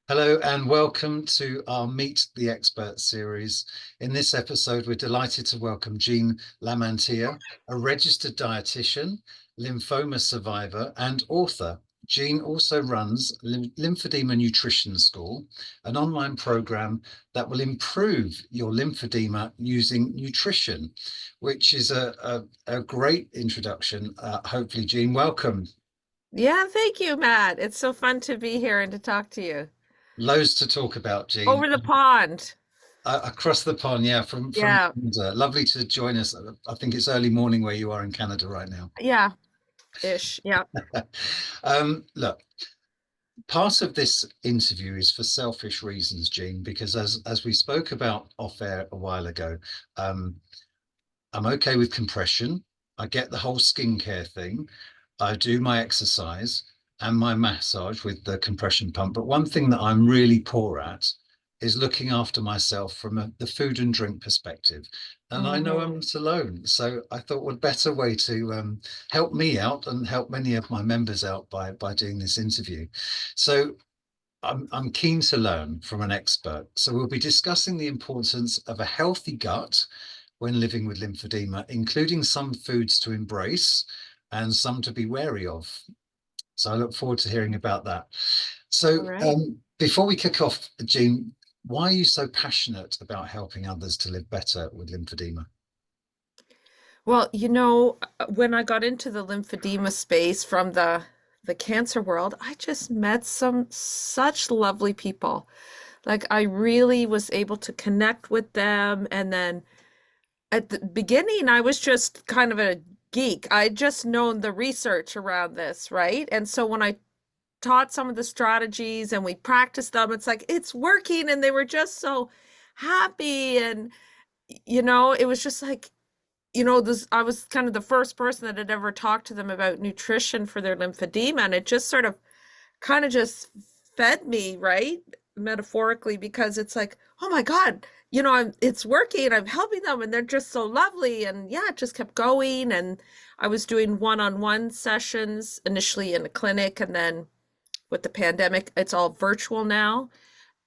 Hello and welcome to our Meet the Expert series. In this episode, we're delighted to welcome Jean LaMantia, a registered dietitian, lymphoma survivor, and author. Jean also runs Lymphedema Nutrition School, an online program that will improve your lymphedema using nutrition, which is a great introduction. Hopefully, Jean, welcome. Yeah, thank you, Matt. It's so fun to be here and to talk to you. Loads to talk about, Jean. Over the pond. Across the pond, yeah, from Yeah, Canada. Lovely to join us. I think it's early morning where you are in Canada right now. yeah, ish. Yeah. Look, part of this interview is for selfish reasons, Jean, because as we spoke about off air a while ago, um, I'm okay with compression. I get the whole skincare thing. I do my exercise and my massage with the compression pump. But one thing that I'm really poor at is looking after myself from the food and drink perspective. And I know I'm Hmm. not alone. So I thought what better way to help me out and help many of my members out by doing this interview. So I'm keen to learn from an expert. So we'll be discussing the importance of a healthy gut when living with lymphedema, including some foods to embrace and some to be wary of. So I look forward to hearing about that. All So right. before we kick off, Jean, why are you so passionate about helping others to live better with lymphedema? Well, when I got into the lymphedema space from the cancer world, I just met some such lovely people. Like I really was able to connect with them, and then at the beginning, I was just kind of a geek. I just known the research around this, right? And so when I taught some of the strategies and we practiced them, it's like it's working, and they were just so happy. And it was just like, this I was kind of the first person that had ever talked to them about nutrition for their lymphedema, and it just sort of kind of just fed me, right? Metaphorically, because it's like, oh my God, it's working. I'm helping them and they're just so lovely. And yeah, it just kept going. And I was doing one-on-one sessions initially in a clinic, and then with the pandemic, it's all virtual now.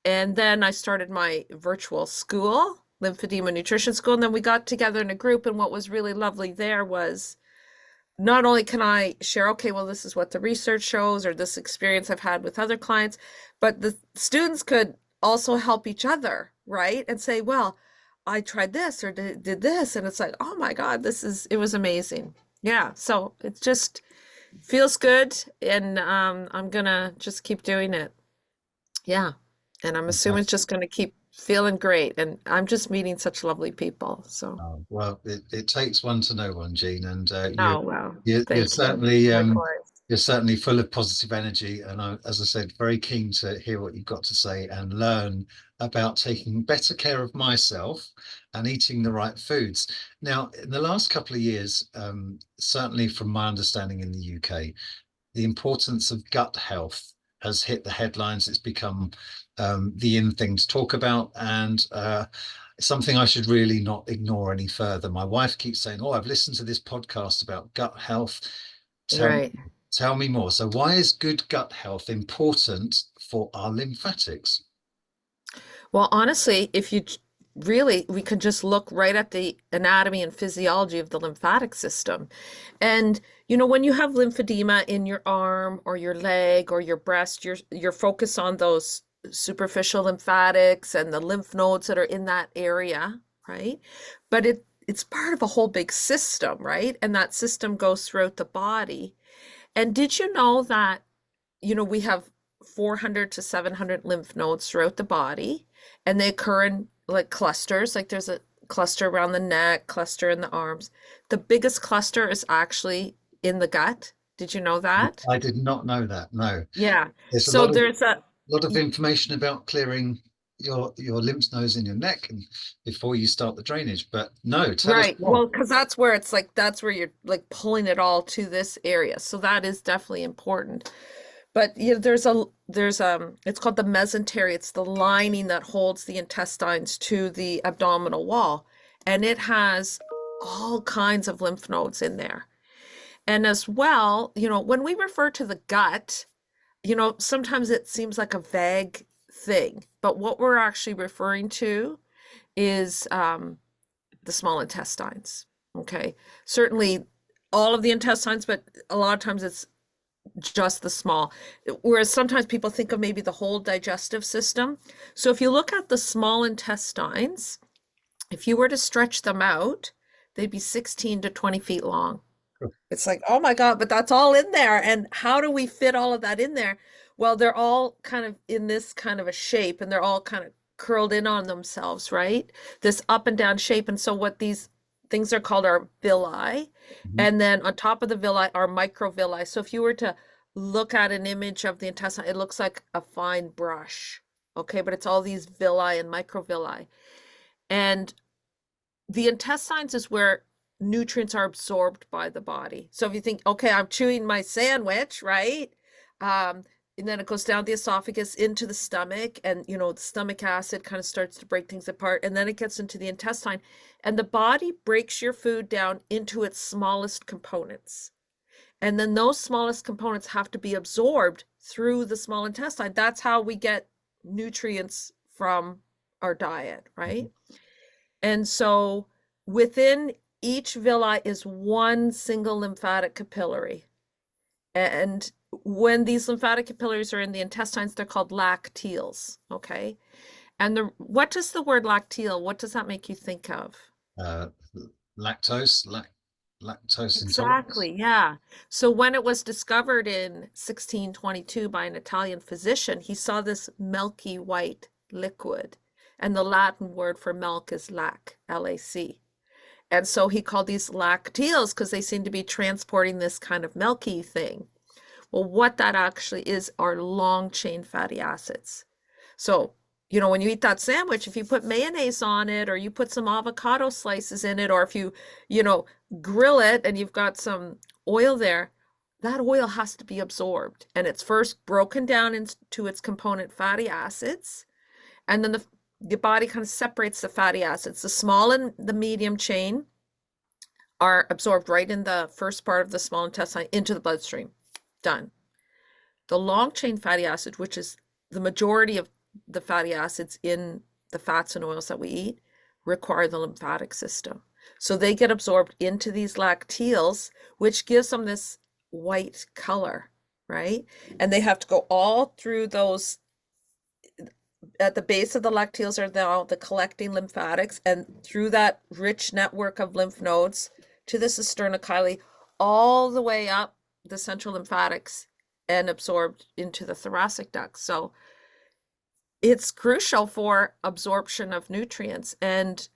And then I started my virtual school, Lymphedema Nutrition School. And then we got together in a group. And what was really lovely there was not only can I share, okay, well, this is what the research shows, or this experience I've had with other clients, but the students could also help each other, right? And say, well, I tried this or did this. And it's like, oh my God, it was amazing. Yeah. So it just feels good. And I'm gonna just keep doing it. Yeah. And I'm assuming it's just gonna keep feeling great. And I'm just meeting such lovely people. So, Well, it takes one to know one, Jean, and oh, wow. you're Thank you. certainly Likewise. you're certainly full of positive energy. And as I said, very keen to hear what you've got to say and learn about taking better care of myself and eating the right foods. Now, in the last couple of years, certainly from my understanding in the UK, the importance of gut health has hit the headlines. It's become the in thing to talk about, and something I should really not ignore any further. My wife keeps saying, "Oh, I've listened to this podcast about gut health. Tell Right. tell me more." So, why is good gut health important for our lymphatics? Well, honestly, if you really, we could just look right at the anatomy and physiology of the lymphatic system. And, when you have lymphedema in your arm or your leg or your breast, you're focused on those superficial lymphatics and the lymph nodes that are in that area, right? But it's part of a whole big system, right? And that system goes throughout the body. And did you know that, we have 400 to 700 lymph nodes throughout the body, and they occur in like clusters. Like there's a cluster around the neck, cluster in the arms. The biggest cluster is actually in the gut. Did you know that? I did not know that. No, Yeah. there's a So there's a lot of information about clearing your lymph nodes in your neck and before you start the drainage. But no, tell us right. more. Well, because that's where it's like that's where you're like pulling it all to this area. So that is definitely important. But there's it's called the mesentery. It's the lining that holds the intestines to the abdominal wall, and it has all kinds of lymph nodes in there. And as well, when we refer to the gut, sometimes it seems like a vague thing. But what we're actually referring to is the small intestines. Okay. Certainly all of the intestines, but a lot of times it's just the small. Whereas sometimes people think of maybe the whole digestive system. So if you look at the small intestines, if you were to stretch them out, they'd be 16 to 20 feet long. It's like, oh my God, but that's all in there. And how do we fit all of that in there? Well, they're all kind of in this kind of a shape and they're all kind of curled in on themselves, right? This up and down shape. And so what these things are called are villi. Mhm. And then on top of the villi are microvilli. So if you were to look at an image of the intestine, it looks like a fine brush. Okay, but it's all these villi and microvilli. And the intestines is where nutrients are absorbed by the body. So if you think, okay, I'm chewing my sandwich, right? And then it goes down the esophagus into the stomach, and the stomach acid kind of starts to break things apart, and then it gets into the intestine, and the body breaks your food down into its smallest components. And then those smallest components have to be absorbed through the small intestine. That's how we get nutrients from our diet, right? And so within each villi is one single lymphatic capillary. And when these lymphatic capillaries are in the intestines, they're called lacteals. Okay. And what does the word lacteal, what does that make you think of? Uh, lactose, lactose intolerance. Exactly, yeah. So when it was discovered in 1622 by an Italian physician, he saw this milky white liquid, and the Latin word for milk is lac, L-A-C. And so he called these lacteals because they seem to be transporting this kind of milky thing. Well, what that actually is are long chain fatty acids. So, when you eat that sandwich, if you put mayonnaise on it or you put some avocado slices in it, or if you know, grill it and you've got some oil there, that oil has to be absorbed. And it's first broken down into its component fatty acids. And then the body kind of separates the fatty acids. The small and the medium chain are absorbed right in the first part of the small intestine into the bloodstream. Done. The long chain fatty acid, which is the majority of the fatty acids in the fats and oils that we eat, require the lymphatic system. So they get absorbed into these lacteals, which gives them this white color, right? And they have to go all through those. At the base of the lacteals are the collecting lymphatics, and through that rich network of lymph nodes to the cisterna chyli, all the way up the central lymphatics and absorbed into the thoracic duct. So it's crucial for absorption of nutrients. And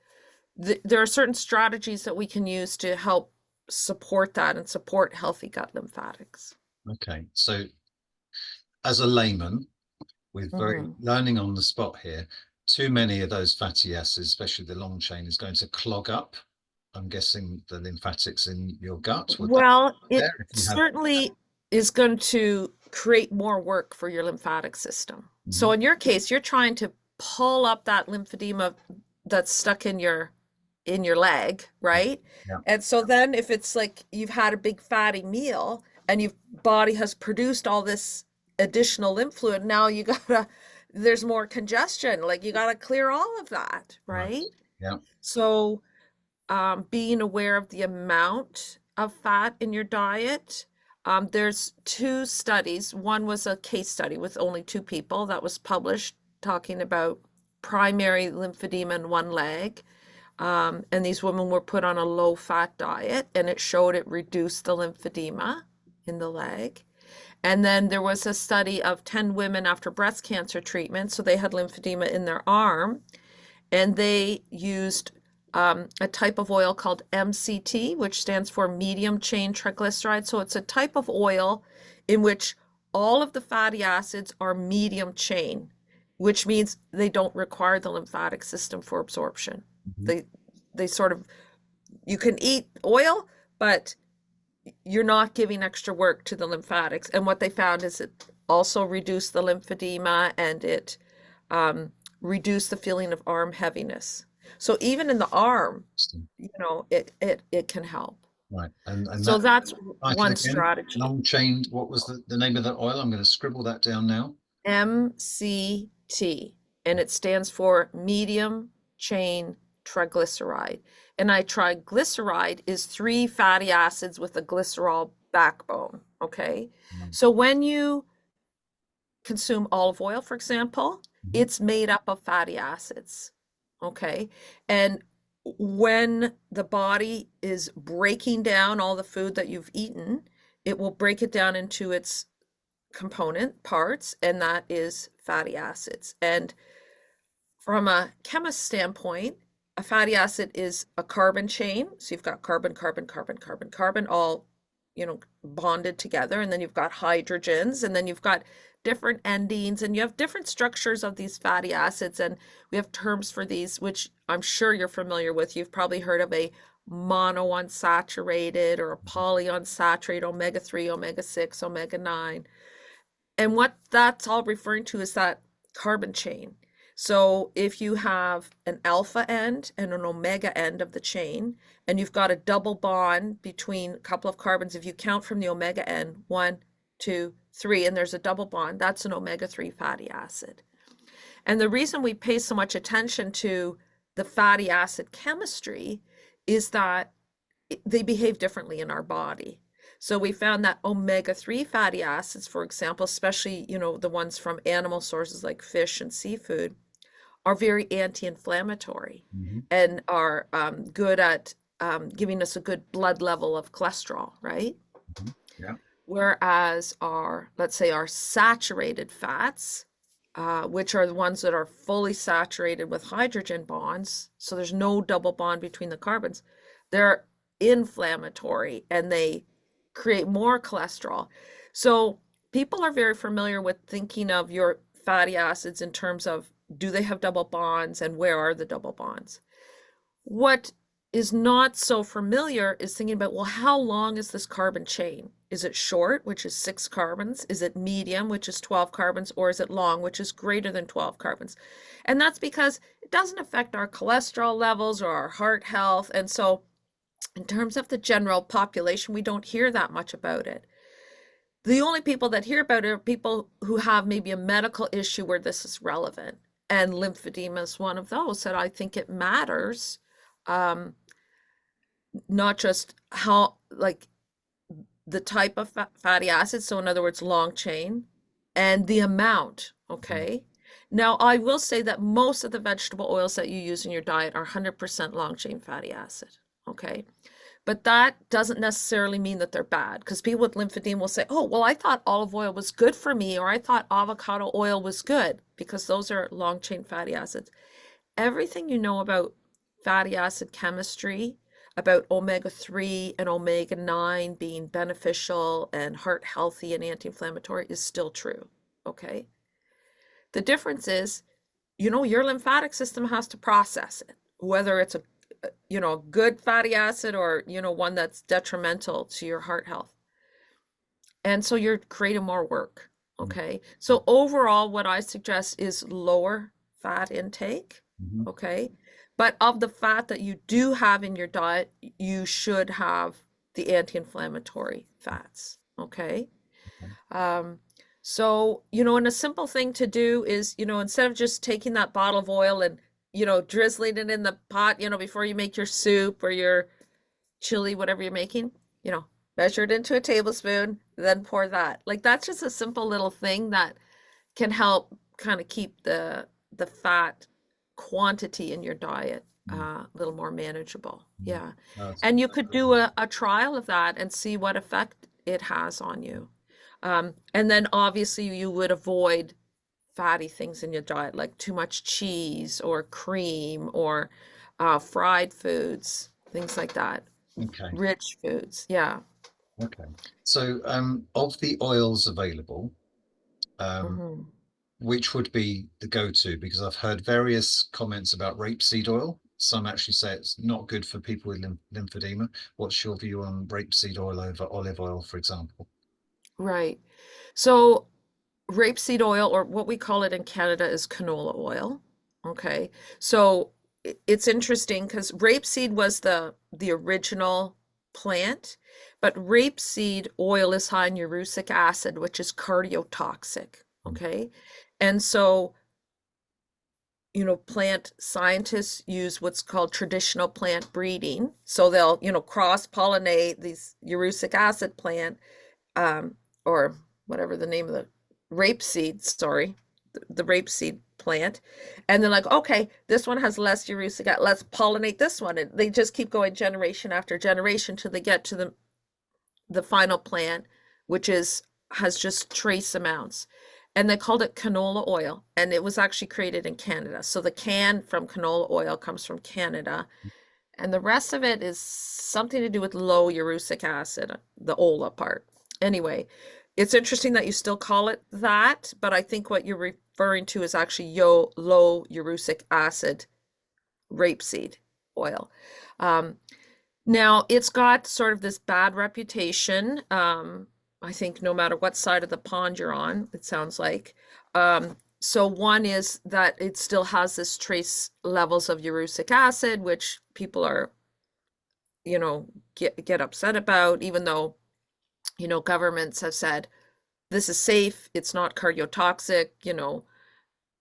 there are certain strategies that we can use to help support that and support healthy gut lymphatics. Okay, so as a layman, with very Mhm. learning on the spot here, too many of those fatty acids, especially the long chain, is going to clog up, I'm guessing, the lymphatics in your gut. Would that Well, be it there if you have? certainly is going to create more work for your lymphatic system. So Mhm. in your case, you're trying to pull up that lymphedema that's stuck in your leg, Yeah, right? yeah, And so then if it's like you've had a big fatty meal and your body has produced all this additional lymph fluid, now there's more congestion, like you gotta clear all of that, right. right? Yeah. So being aware of the amount of fat in your diet. There's two studies. One was a case study with only two people that was published talking about primary lymphedema in one leg. And these women were put on a low fat diet, and it showed it reduced the lymphedema in the leg. And then there was a study of 10 women after breast cancer treatment. So they had lymphedema in their arm, and they used a type of oil called MCT, which stands for medium chain triglyceride. So it's a type of oil in which all of the fatty acids are medium chain, which means they don't require the lymphatic system for absorption. Mhm. They they sort of you can eat oil, but you're not giving extra work to the lymphatics. And what they found is it also reduced the lymphedema, and it um, reduced the feeling of arm heaviness. So even in the arm, it can help. Right. And So that that's title one again, strategy. long chain, what was the name of that oil? I'm going to scribble that down now. MCT. and it stands for medium chain triglyceride. And a triglyceride is three fatty acids with a glycerol backbone, okay? Mm. So when you consume olive oil, for example, Mhm. it's made up of fatty acids, okay? And when the body is breaking down all the food that you've eaten, it will break it down into its component parts, and that is fatty acids. And from a chemist standpoint, a fatty acid is a carbon chain. So you've got carbon, carbon, carbon, carbon, carbon, all, bonded together. And then you've got hydrogens, and then you've got different endings, and you have different structures of these fatty acids. And we have terms for these, which I'm sure you're familiar with. You've probably heard of a monounsaturated or a polyunsaturated, omega-3, omega-6, omega-9. And what that's all referring to is that carbon chain. So if you have an alpha end and an omega end of the chain, and you've got a double bond between a couple of carbons, if you count from the omega end, 1, 2, 3, and there's a double bond, that's an omega-3 fatty acid. And the reason we pay so much attention to the fatty acid chemistry is that they behave differently in our body. So we found that omega-3 fatty acids, for example, especially, the ones from animal sources like fish and seafood, are very anti-inflammatory Mhm. and are good at giving us a good blood level of cholesterol, right? Mhm. Yeah. Whereas let's say our saturated fats, which are the ones that are fully saturated with hydrogen bonds, so there's no double bond between the carbons, they're inflammatory and they create more cholesterol. So people are very familiar with thinking of your fatty acids in terms of, do they have double bonds and where are the double bonds? What is not so familiar is thinking about, well, how long is this carbon chain? Is it short, which is 6 carbons? Is it medium, which is 12 carbons? Or is it long, which is greater than 12 carbons? And that's because it doesn't affect our cholesterol levels or our heart health. And so in terms of the general population, we don't hear that much about it. The only people that hear about it are people who have maybe a medical issue where this is relevant. And lymphedema is one of those that I think it matters. Um, Not just how, like, the type of fatty acids, so in other words, long chain, and the amount, Mhm. okay? Now, I will say that most of the vegetable oils that you use in your diet are 100% long chain fatty acid, okay? But that doesn't necessarily mean that they're bad, because people with lymphedema will say, oh, well, I thought olive oil was good for me, or I thought avocado oil was good, because those are long chain fatty acids. Everything you know about fatty acid chemistry, about omega-3 and omega-9 being beneficial and heart healthy and anti-inflammatory is still true, okay? The difference is, your lymphatic system has to process it, whether it's a good fatty acid or, one that's detrimental to your heart health. And so you're creating more work, okay? So overall, what I suggest is lower fat intake, Mhm. okay? But of the fat that you do have in your diet, you should have the anti-inflammatory fats, okay? Okay. Um, so, and a simple thing to do is, instead of just taking that bottle of oil and, drizzling it in the pot, before you make your soup or your chili, whatever you're making, you know, measure it into a tablespoon, then pour that. Like that's just a simple little thing that can help kind of keep the fat quantity in your diet Mm. a little more manageable. Mm. Yeah. That's And you that's could do brilliant. a trial of that and see what effect it has on you. And then obviously you would avoid fatty things in your diet, like too much cheese or cream or fried foods, things like that. Okay. Rich foods. Yeah. Okay. So, of the oils available, um, Hmm. which would be the go-to? Because I've heard various comments about rapeseed oil. Some actually say it's not good for people with lymphedema. What's your view on rapeseed oil over olive oil, for example? Right. So rapeseed oil, or what we call it in Canada, is canola oil. Okay. So it's interesting because rapeseed was the original plant, but rapeseed oil is high in urusic acid, which is cardiotoxic. Okay. And so plant scientists use what's called traditional plant breeding. So they'll, cross-pollinate these erucic acid plant, or whatever the name of the rapeseed, sorry, the rapeseed plant. And they're like, okay, this one has less erucic acid, let's pollinate this one. And they just keep going generation after generation till they get to the final plant, which has just trace amounts. And they called it canola oil, and it was actually created in Canada. So the can from canola oil comes from Canada, and the rest of it is something to do with low erucic acid, the ola part. Anyway, it's interesting that you still call it that, but I think what you're referring to is actually low erucic acid rapeseed oil. Now, it's got sort of this bad reputation. I think no matter what side of the pond you're on, it sounds like. So one is that it still has this trace levels of erucic acid, which people are, get upset about, even though, governments have said this is safe, it's not cardiotoxic,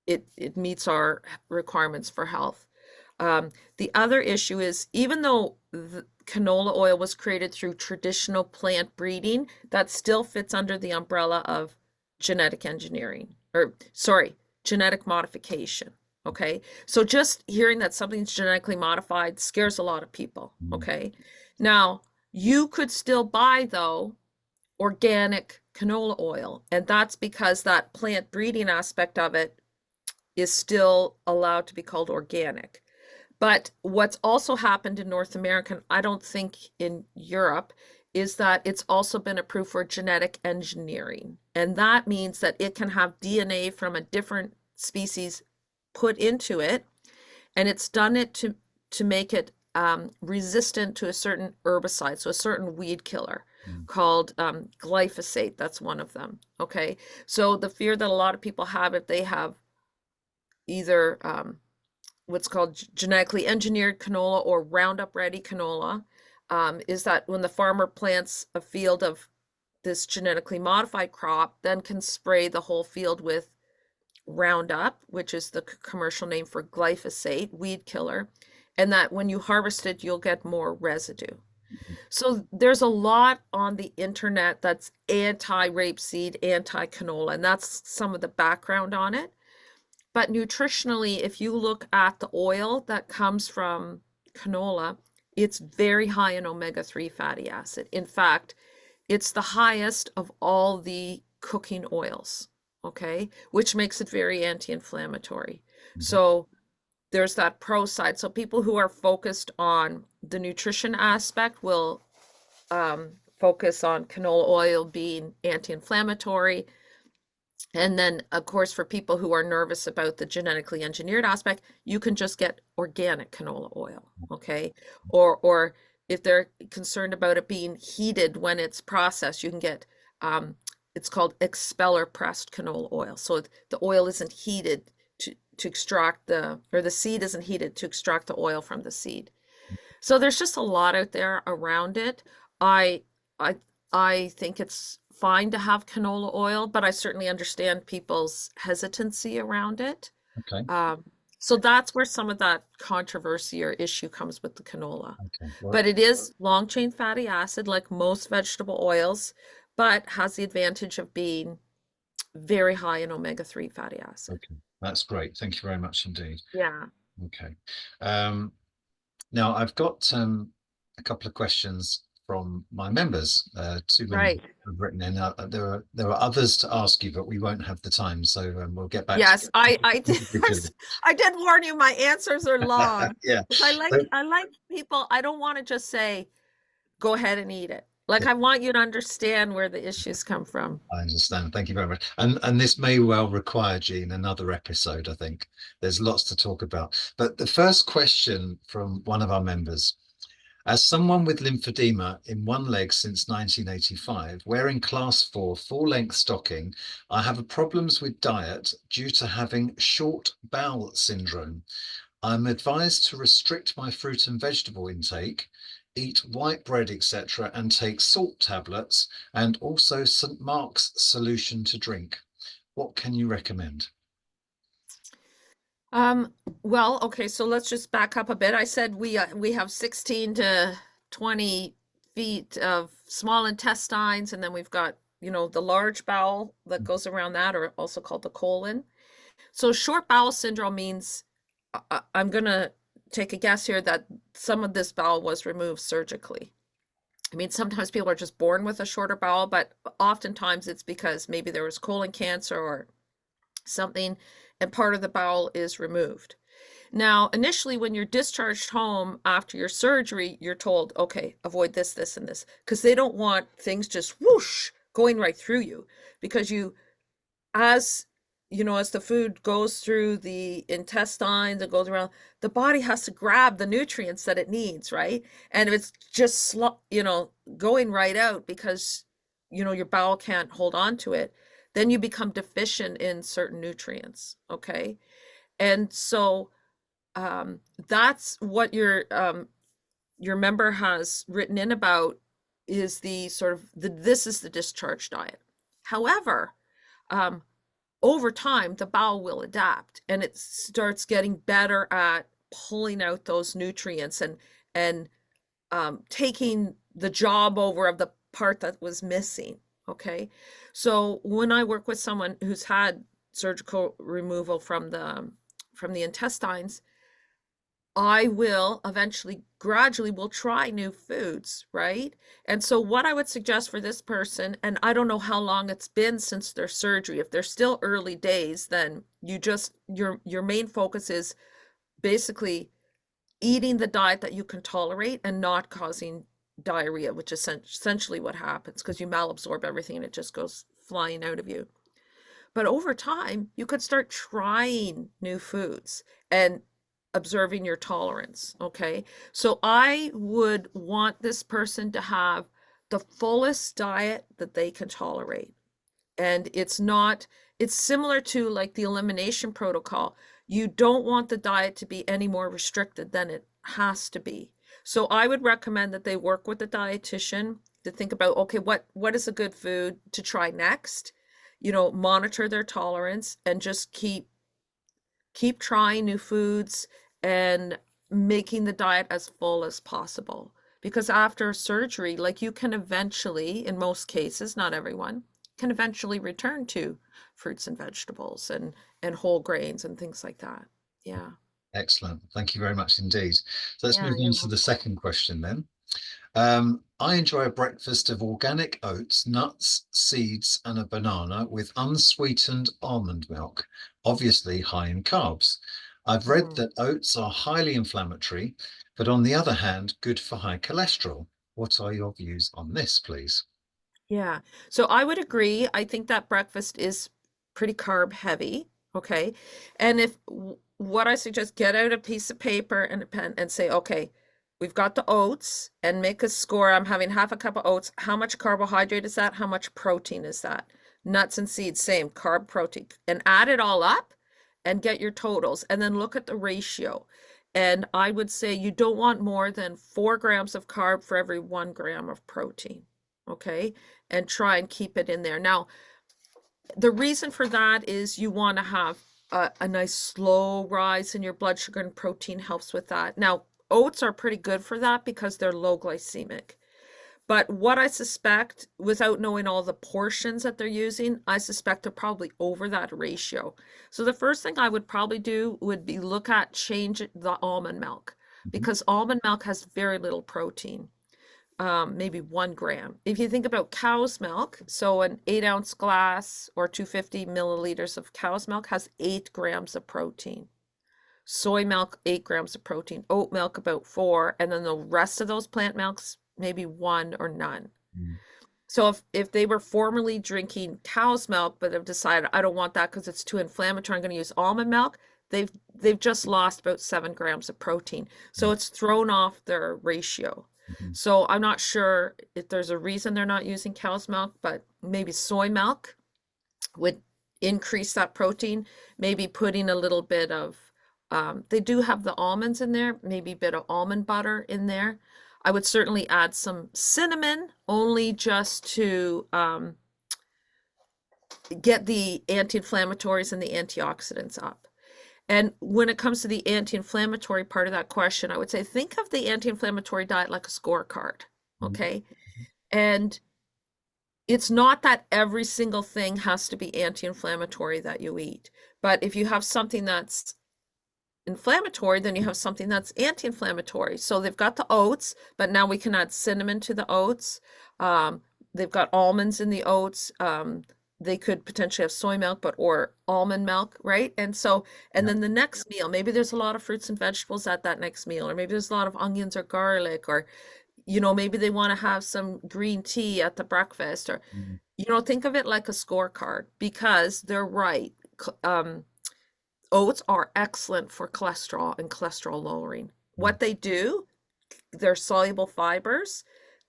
it meets our requirements for health. The other issue is, even though the canola oil was created through traditional plant breeding, that still fits under the umbrella of genetic engineering, or sorry, genetic modification. Okay. So just hearing that something's genetically modified scares a lot of people. Okay. Now, you could still buy, though, organic canola oil, and that's because that plant breeding aspect of it is still allowed to be called organic. But what's also happened in North America, and I don't think in Europe, is that it's also been approved for genetic engineering. And that means that it can have DNA from a different species put into it, and it's done it to make it resistant to a certain herbicide, so a certain weed killer called glyphosate. That's one of them. Okay. So the fear that a lot of people have if they have either what's called genetically engineered canola or Roundup Ready canola, is that when the farmer plants a field of this genetically modified crop, then can spray the whole field with Roundup, which is the commercial name for glyphosate, weed killer, and that when you harvest it, you'll get more residue. So there's a lot on the internet that's anti-rapeseed, anti-canola, and that's some of the background on it. But nutritionally, if you look at the oil that comes from canola, it's very high in omega-3 fatty acid. In fact, it's the highest of all the cooking oils, okay, which makes it very anti-inflammatory. So there's that pro side. So people who are focused on the nutrition aspect will focus on canola oil being anti-inflammatory. And then, of course, for people who are nervous about the genetically engineered aspect, you can just get organic canola oil, okay? Or if they're concerned about it being heated when it's processed, you can get, it's called expeller pressed canola oil. So the oil isn't heated to extract or the seed isn't heated to extract the oil from the seed. So there's just a lot out there around it. I think it's fine to have canola oil, but I certainly understand people's hesitancy around it. Okay. So that's where some of that controversy or issue comes with the canola. Okay. Well, but it is long chain fatty acid, like most vegetable oils, but has the advantage of being very high in omega-3 fatty acid. okay. That's great. Thank you very much indeed. Yeah. Okay. Now I've got a couple of questions from my members. Two members Right. have written in. There are others to ask you, but we won't have the time, so we'll get back Yes, to I did. you. I did warn you. My answers are long. Yeah. I So, like people. I don't want to just say, go ahead and eat it. Like, I want you to understand where the issues come from. I understand. Thank you very much. And this may well require, Jean, another episode, I think. There's lots to talk about. But the first question from one of our members: as someone with lymphedema in one leg since 1985, wearing class 4 full-length stocking, I have problems with diet due to having short bowel syndrome. I'm advised to restrict my fruit and vegetable intake, eat white bread, etc., and take salt tablets, and also St. Mark's solution to drink. What can you recommend? Um, well, okay, so let's just back up a bit. I said we have 16 to 20 feet of small intestines, and then we've got, the large bowel that goes around that, or also called the colon. So short bowel syndrome means I'm gonna take a guess here that some of this bowel was removed surgically. I mean, sometimes people are just born with a shorter bowel, but oftentimes it's because maybe there was colon cancer or something, and part of the bowel is removed. Now, initially, when you're discharged home after your surgery, you're told, okay, avoid this, this, and this, because they don't want things just whoosh going right through you. Because as as the food goes through the intestines and goes around, the body has to grab the nutrients that it needs, right? And if it's just, going right out because, your bowel can't hold on to it, then you become deficient in certain nutrients, okay? And so that's what your member has written in about, is the sort of this is the discharge diet. However, um, over time, the bowel will adapt and it starts getting better at pulling out those nutrients and taking the job over of the part that was missing. Okay, so when I work with someone who's had surgical removal from the intestines, I will eventually gradually will try new foods, right? And so what I would suggest for this person, and I don't know how long it's been since their surgery. If they're still early days, then your main focus is basically eating the diet that you can tolerate and not causing diarrhea, which is essentially what happens because you malabsorb everything and it just goes flying out of you. But over time, you could start trying new foods and observing your tolerance. Okay. So I would want this person to have the fullest diet that they can tolerate. And it's similar to like the elimination protocol. You don't want the diet to be any more restricted than it has to be. So I would recommend that they work with a dietitian to think about, okay, what is a good food to try next? Monitor their tolerance and just keep trying new foods and making the diet as full as possible. Because after surgery, like you can eventually, in most cases, not everyone, can eventually return to fruits and vegetables and whole grains and things like that. Yeah. Excellent. Thank you very much indeed. So let's Yeah, move on you're to the welcome. second question then. I enjoy a breakfast of organic oats, nuts, seeds, and a banana with unsweetened almond milk, obviously high in carbs. I've read Mm. that oats are highly inflammatory, but on the other hand, good for high cholesterol. What are your views on this, please? Yeah. So I would agree. I think that breakfast is pretty carb heavy. Okay. And what I suggest, get out a piece of paper and a pen and say, okay, we've got the oats, and make a score. I'm having half a cup of oats. How much carbohydrate is that? How much protein is that? Nuts and seeds, same carb, protein, and add it all up and get your totals. And then look at the ratio. And I would say you don't want more than 4 grams of carb for every 1 gram of protein. Okay. And try and keep it in there. Now, the reason for that is you want to have a nice slow rise in your blood sugar, and protein helps with that. Now, oats are pretty good for that because they're low glycemic. But what I suspect, without knowing all the portions that they're using, I suspect they're probably over that ratio. So the first thing I would probably do would be look at change the almond milk, Mhm. because almond milk has very little protein, maybe 1 gram. If you think about cow's milk, so an 8-ounce glass or 250 milliliters of cow's milk has 8 grams of protein. Soy milk, 8 grams of protein. Oat milk, about four. And then the rest of those plant milks, maybe one or none. Mm. So if they were formerly drinking cow's milk, but have decided, I don't want that because it's too inflammatory, I'm going to use almond milk, they've just lost about 7 grams of protein. So it's thrown off their ratio. Mhm. So I'm not sure if there's a reason they're not using cow's milk, but maybe soy milk would increase that protein. Maybe putting a little bit of, they do have the almonds in there, maybe a bit of almond butter in there. I would certainly add some cinnamon, only just to get the anti-inflammatories and the antioxidants up. And when it comes to the anti-inflammatory part of that question, I would say think of the anti-inflammatory diet like a scorecard, Mhm. okay? And it's not that every single thing has to be anti-inflammatory that you eat. But if you have something that's inflammatory, then you have something that's anti-inflammatory. So they've got the oats, but now we can add cinnamon to the oats. They've got almonds in the oats. They could potentially have soy milk, but or almond milk, right? And so, and Yeah. then the next meal, maybe there's a lot of fruits and vegetables at that next meal, or maybe there's a lot of onions or garlic, or maybe they want to have some green tea at the breakfast, or Mm. think of it like a scorecard because they're right. Oats are excellent for cholesterol and cholesterol lowering. Mm. What they do, they're soluble fibers.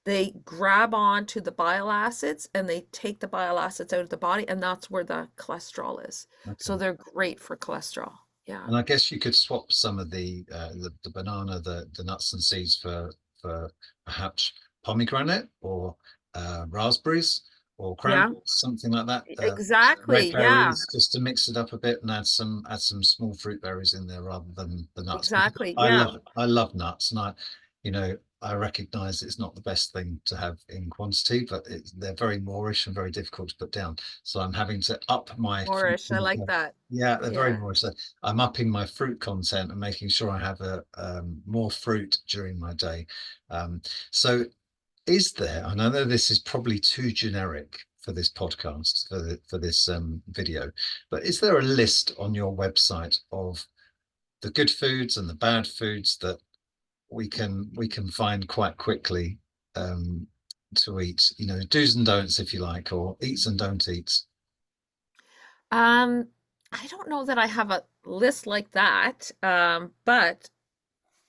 They grab on to the bile acids and they take the bile acids out of the body, and that's where the cholesterol is. So Okay. they're great for cholesterol. Yeah. And I guess you could swap some of the banana, the nuts and seeds for perhaps pomegranate or raspberries or Yeah. cranberries, something like that. Red Exactly. Yeah. berries, just to mix it up a bit and add some small fruit berries in there rather than the nuts. Because Exactly. I Yeah. love nuts, and I recognize it's not the best thing to have in quantity, but they're very moorish and very difficult to put down. So I'm having to up my fruit Moorish. I like content. that. Yeah, they're very Yeah. moorish. So I'm upping my fruit content and making sure I have more fruit during my day. Um, so is there, and I know this is probably too generic for this podcast, for this video, but is there a list on your website of the good foods and the bad foods that we can find quite quickly um, to eat? Do's and don'ts, if you like, or eats and don't eats. Um, I don't know that I have a list like that. But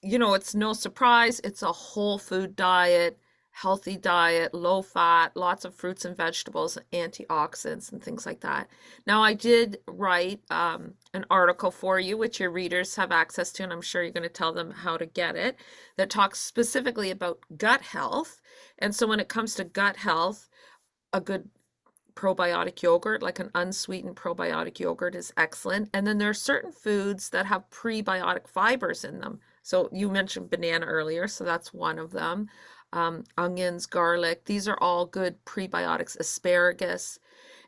it's no surprise. It's a whole food diet, healthy diet, low fat, lots of fruits and vegetables, antioxidants, and things like that. Now, I did write an article for you, which your readers have access to, and I'm sure you're going to tell them how to get it, that talks specifically about gut health. And so, when it comes to gut health, a good probiotic yogurt, like an unsweetened probiotic yogurt, is excellent. And then there are certain foods that have prebiotic fibers in them. So you mentioned banana earlier, so that's one of them. Onions, garlic, these are all good prebiotics, asparagus.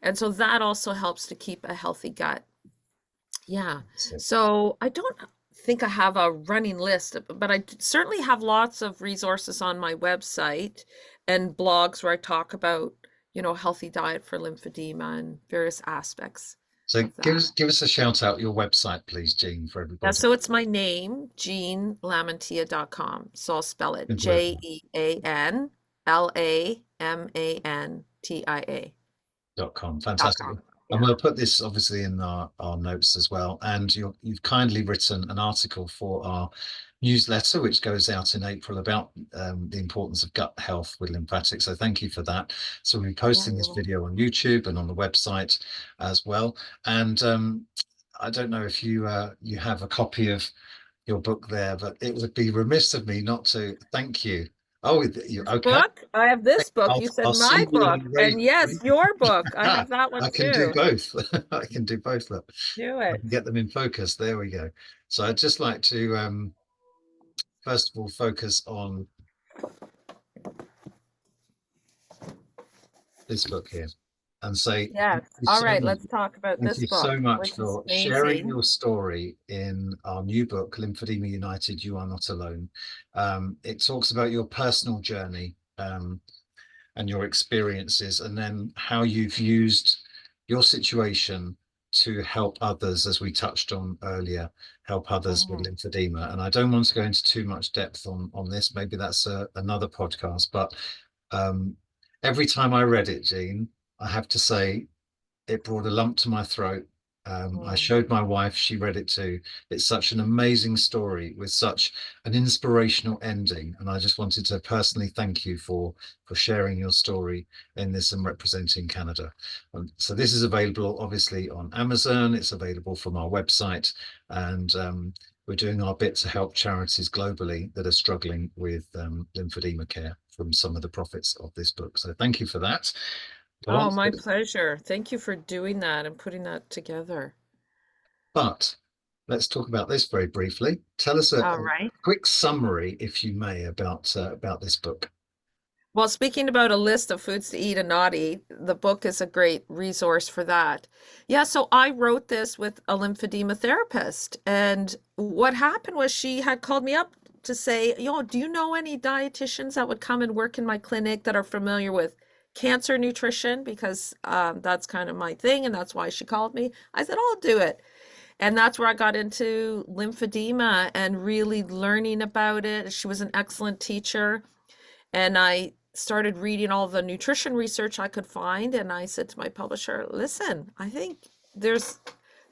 And so that also helps to keep a healthy gut. Yeah. So, So I don't think I have a running list, but I certainly have lots of resources on my website and blogs where I talk about, healthy diet for lymphedema and various aspects so of give that. us give us a shout out your website, please, Jean, for Yeah, everybody. so it's my name, JeanLamantia.com. So I'll spell it Simple as JeanLamantia.com. .com. Fantastic. And Yeah. we'll put this obviously in our notes as well. And you've kindly written an article for our newsletter, which goes out in April about the importance of gut health with lymphatics. So thank you for that. So we'll be Yeah, posting you're this welcome. video on YouTube and on the website as well. And I don't know if you have a copy of your book there, but it would be remiss of me not to thank you. Oh, you This okay? book? I have this book. I'll You said I'll my send you book. a And yes, your book. I have that one I can do too. both. I can do both. Look, Do I can it. get them in focus. There we go. So I'd just like to first of all focus on this book here and say Yes. All right, let's talk about thank this you so book, much which is for sharing amazing. your story in our new book, Lymphedema United, You Are Not Alone. It talks about your personal journey and your experiences, and then how you've used your situation to help others, as we touched on earlier, help others with Mhm. lymphedema. And I don't want to go into too much depth on this. Maybe that's another podcast. But um, every time I read it, Jean, I have to say it brought a lump to my throat. I Mm. showed my wife, she read it too. It's such an amazing story with such an inspirational ending. And I just wanted to personally thank you for sharing your story in this and representing Canada. So this is available obviously on Amazon. It's available from our website. And we're doing our bit to help charities globally that are struggling with lymphedema care from some of the profits of this book. So thank you for that. But Oh, on my pleasure. Thank you for doing that and putting that together. But let's talk about this very briefly. Tell us a All right. quick summary, if you may, about this book. Well, speaking about a list of foods to eat and not eat, the book is a great resource for that. Yeah, so I wrote this with a lymphedema therapist. And what happened was she had called me up to say, do you know any dietitians that would come and work in my clinic that are familiar with cancer nutrition? Because that's kind of my thing, and that's why she called me. I said, I'll do it. And that's where I got into lymphedema and really learning about it. She was an excellent teacher. And I started reading all the nutrition research I could find. And I said to my publisher, listen, I think there's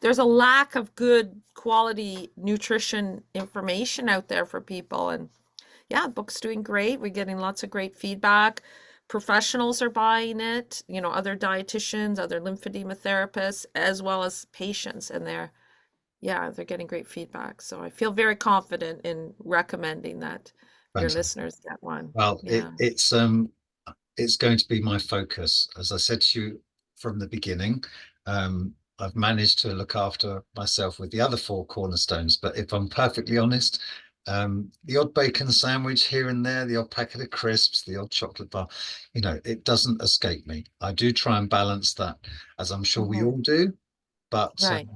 there's a lack of good quality nutrition information out there for people. And yeah, the book's doing great. We're getting lots of great feedback. Professionals are buying it, other dietitians, other lymphedema therapists, as well as patients. And they're getting great feedback. So I feel very confident in recommending that your Fantastic. listeners get one. Well, Yeah. it's going to be my focus. As I said to you from the beginning, I've managed to look after myself with the other four cornerstones. But if I'm perfectly honest, the odd bacon sandwich here and there, the odd packet of crisps, the odd chocolate bar, it doesn't escape me. I do try and balance that, as I'm sure we Mhm. all do. But Right.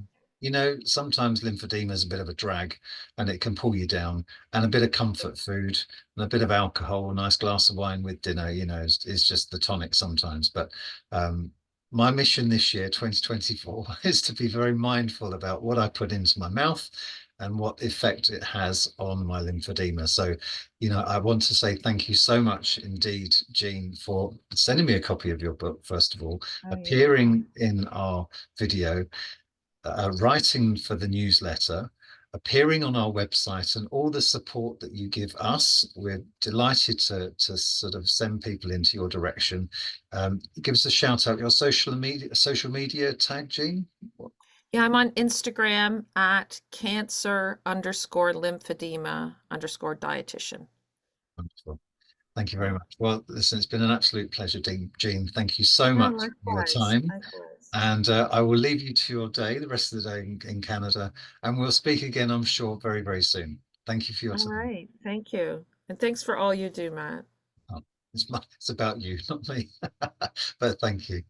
sometimes lymphedema is a bit of a drag, and it can pull you down. And a bit of comfort food and a bit of alcohol, a nice glass of wine with dinner, is just the tonic sometimes. But um, my mission this year, 2024, is to be very mindful about what I put into my mouth and what effect it has on my lymphedema. So, I want to say thank you so much indeed, Jean, for sending me a copy of your book, first of all, Oh, you're appearing welcome. in our video, writing for the newsletter, appearing on our website, and all the support that you give us. We're delighted to sort of send people into your direction. Give us a shout out, your social media tag, Jean. Yeah, I'm on Instagram at cancer_lymphedema_dietitian. Wonderful. Thank you very Yeah. much. Well, listen, it's been an absolute pleasure, Jean. Thank you so Yeah, much for your likewise. time. Likewise. And I will leave you to your day, the rest of the day in Canada. And we'll speak again, I'm sure, very, very soon. Thank you for your All time. right. Thank you. And thanks for all you do, Matt. Oh, it's about you, not me. But thank you.